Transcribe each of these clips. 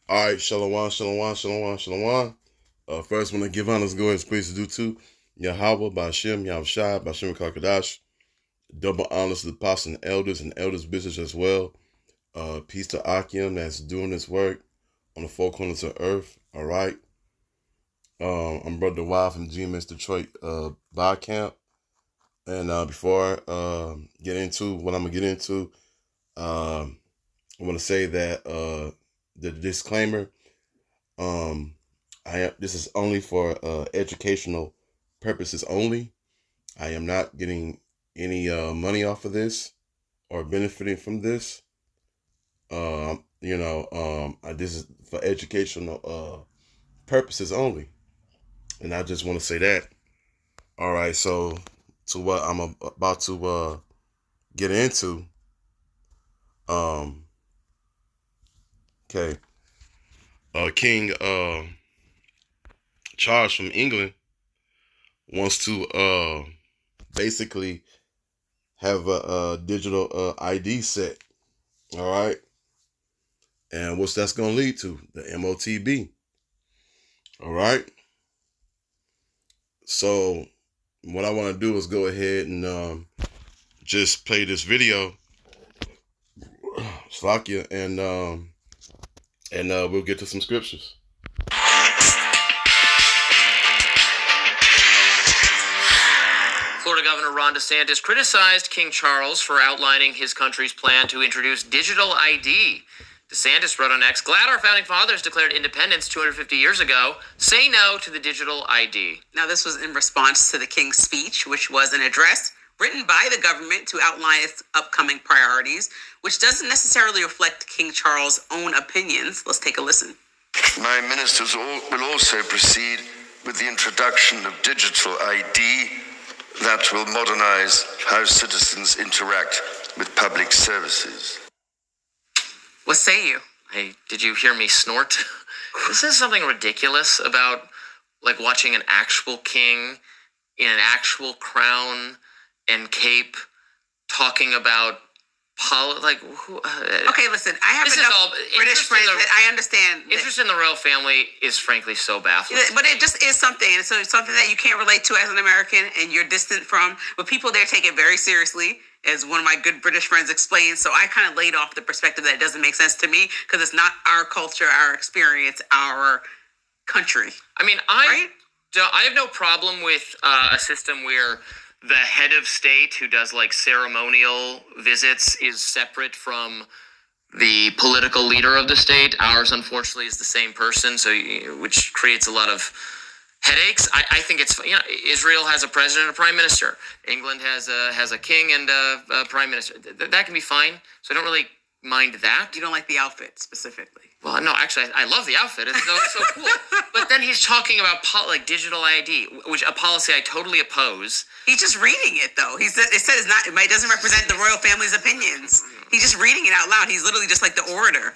All right, shalom, shalom, shalom, shalom. First, when I give honors, go ahead and praise to do too. Yahweh, Bashem, Yahushai, Bashem Kakadash. Double honors to the apostles and elders business as well. Peace to Akim that's doing this work on the four corners of earth. All right. I'm Brother Wild from GMS Detroit Bar Camp. And before I get into what I'm going to get into, I want to say that the disclaimer, this is only for educational purposes only. I am not getting any money off of this or benefiting from this. This is for educational purposes only, and I just want to say that. All right, so to what I'm about to get into. Um, okay, King Charles from England wants to basically have a digital ID set. All right, and what's that's gonna lead to? The MOTB. All right. So what I want to do is go ahead and just play this video, Slakia, and we'll get to some scriptures. Florida Governor Ron DeSantis criticized King Charles for outlining his country's plan to introduce digital ID. DeSantis wrote on X, "Glad our founding fathers declared independence 250 years ago. Say no to the digital ID." Now, this was in response to the King's speech, which was an address written by the government to outline its upcoming priorities, which doesn't necessarily reflect King Charles' own opinions. Let's take a listen. My ministers will also proceed with the introduction of digital ID that will modernize how citizens interact with public services. What say you? Hey, did you hear me snort? This is something ridiculous about, like, watching an actual king in an actual crown and cape talking about okay, listen, I have enough British friends that I understand. Interest in the royal family is frankly so baffling. But it just is something. And so it's something that you can't relate to as an American and you're distant from. But people there take it very seriously, as one of my good British friends explained. So I kind of laid off the perspective that it doesn't make sense to me because it's not our culture, our experience, our country. I mean, I have no problem with a system where the head of state who does like ceremonial visits is separate from the political leader of the state. Ours, unfortunately, is the same person, so which creates a lot of headaches. I think it's, Israel has a president and a prime minister. England has a king and a prime minister. That can be fine. So I don't really mind that. You don't like the outfit specifically? Well, no, actually, I love the outfit. It's so cool. But then he's talking about digital ID, which a policy I totally oppose. He's just reading it, though. It says it doesn't represent the royal family's opinions. He's just reading it out loud. He's literally just like the orator.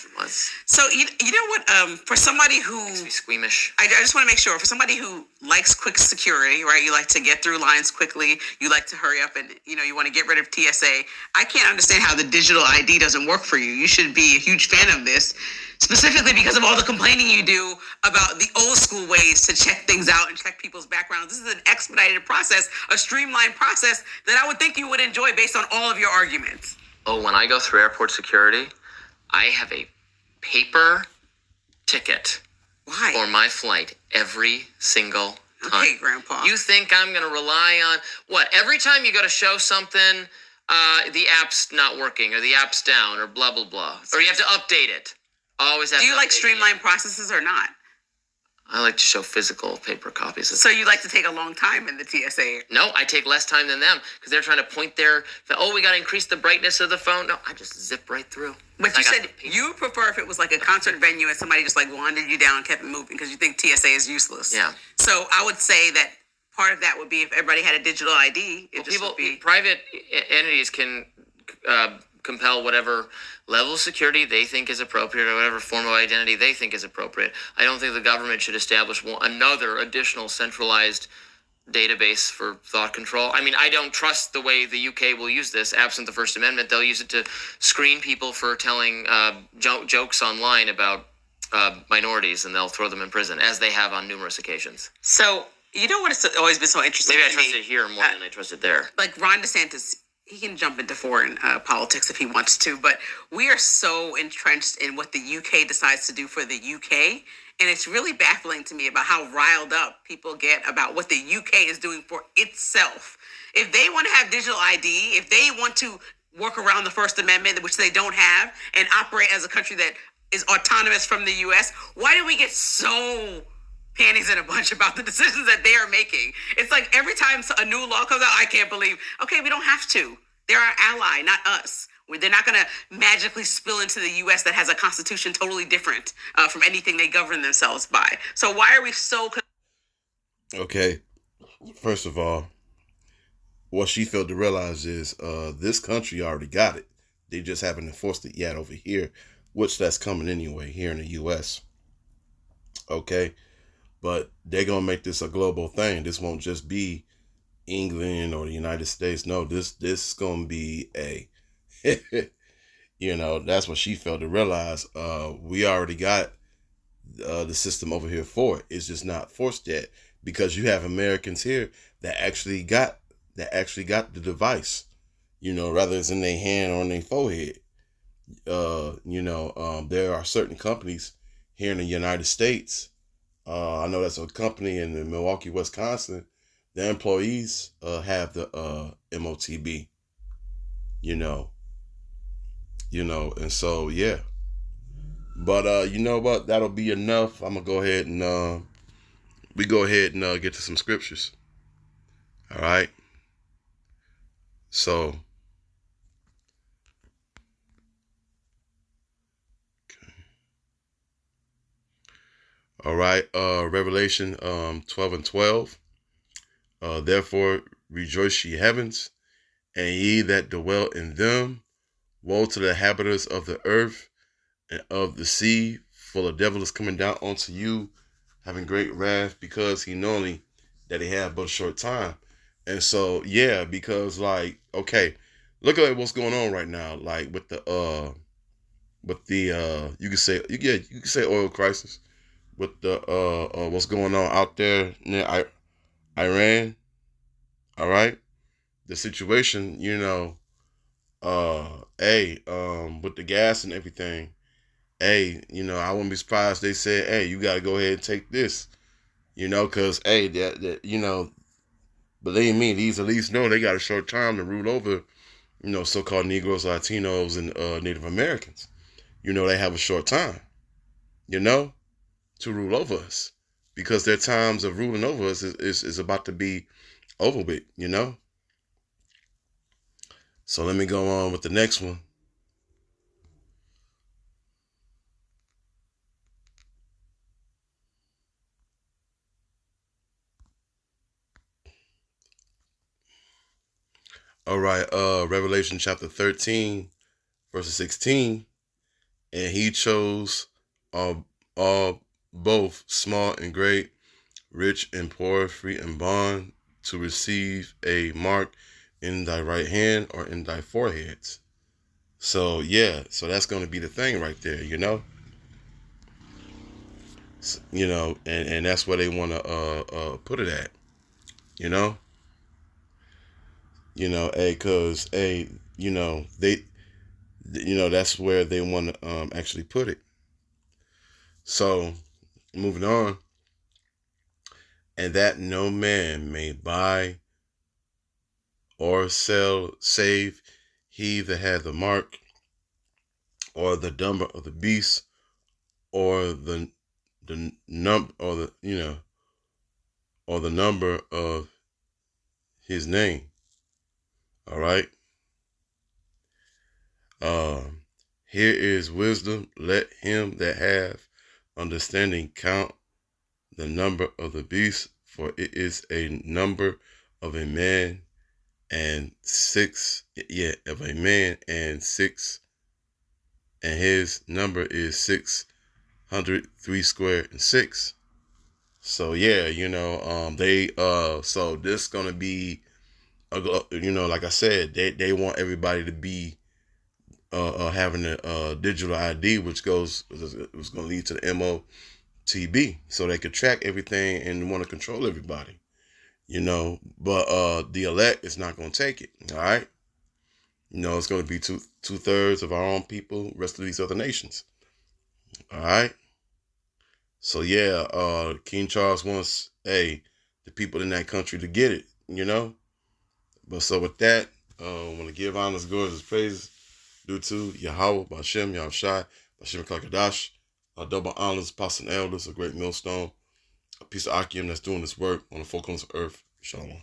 So you know what? For somebody who makes me squeamish, I just want to make sure. For somebody who likes quick security, right? You like to get through lines quickly. You like to hurry up, and you want to get rid of TSA. I can't understand how the digital ID doesn't work for you. You should be a huge fan of this. Specifically because of all the complaining you do about the old school ways to check things out and check people's backgrounds. This is an expedited process, a streamlined process that I would think you would enjoy based on all of your arguments. Oh, when I go through airport security, I have a paper ticket. Why? For my flight every single time. Okay, Grandpa. You think I'm going to rely on what? Every time you go to show something, the app's not working or the app's down or blah, blah, blah. Or you have to update it. Always have. Do you like streamlined processes or not? I like to show physical paper copies. So you like to take a long time in the TSA? No, I take less time than them because they're trying to point we got to increase the brightness of the phone. No, I just zip right through. But you said you prefer if it was like a concert venue and somebody just like wandered you down and kept it moving because you think TSA is useless. Yeah. So I would say that part of that would be if everybody had a digital ID. Private entities can compel whatever level of security they think is appropriate or whatever form of identity they think is appropriate. I don't think the government should establish another additional centralized database for thought control. I mean, I don't trust the way the UK will use this. Absent the First Amendment, they'll use it to screen people for telling jokes online about minorities, and they'll throw them in prison, as they have on numerous occasions. So you know what has always been so interesting? Maybe I to trust me? it here more than I trust it there. Like Ron DeSantis, he can jump into foreign politics if he wants to, but we are so entrenched in what the UK decides to do for the UK. And it's really baffling to me about how riled up people get about what the UK is doing for itself. If they want to have digital ID, if they want to work around the First Amendment, which they don't have, and operate as a country that is autonomous from the US, why do we get so panties in a bunch about the decisions that they are making? It's like every time a new law comes out, I can't believe, okay, we don't have to. They're our ally, not us. They're not going to magically spill into the U.S. that has a constitution totally different from anything they govern themselves by. So why are we so... Okay, first of all, what she failed to realize is this country already got it. They just haven't enforced it yet over here, which that's coming anyway here in the U.S. Okay, but they're going to make this a global thing. This won't just be England or the United States. No, this is going to be a... that's what she failed to realize. We already got the system over here for it. It's just not forced yet because you have Americans here that actually got the device. Rather it's in their hand or on their forehead. There are certain companies here in the United States. I know that's a company in Milwaukee, Wisconsin. Their employees have the MOTB. And so, yeah. But you know what? That'll be enough. I'm gonna go ahead and get to some scriptures. All right. So, okay. All right. Revelation 12:12. Therefore rejoice ye heavens, and ye that dwell in them. Woe to the inhabitants of the earth and of the sea, for the devil is coming down unto you, having great wrath, because he knowing that he had but a short time. And so, yeah, because okay, look at what's going on right now, like with the you can say oil crisis, with the what's going on out there near Iran. All right, the situation, with the gas and everything, I wouldn't be surprised they said, hey, you got to go ahead and take this, because, believe me, these elites know they got a short time to rule over, so-called Negroes, Latinos, and Native Americans. They have a short time, to rule over us, because their times of ruling over us is about to be over with, So let me go on with the next one. All right, Revelation chapter 13, verse 16. And he chose all both small and great, rich and poor, free and bond, to receive a mark in thy right hand or in thy foreheads. So yeah, so that's going to be the thing right there, and that's where they want to put it at, cause they, that's where they want to actually put it. So moving on, and that no man may buy or sell save he that had the mark or the number of the beast or the number or the or the number of his name. All right. Here is wisdom. Let him that have understanding count the number of the beast, for it is a number of a man and six, and his number is 603 square and 6. So yeah, so this gonna be, like I said, they want everybody to be having a digital ID, which was going to lead to the MOTB, so they could track everything and want to control everybody, But the elect is not going to take it. All right, it's going to be two-thirds of our own people, rest of these other nations. All right. So yeah, King Charles wants the people in that country to get it, But so with that, I want to give honors, glory, and praises due to Yahweh, Bashem, Yahushai, Bashem Kakadash, double honors, apostles and elders, a great millstone, a piece of Akim that's doing this work on the four corners of earth. Shalom.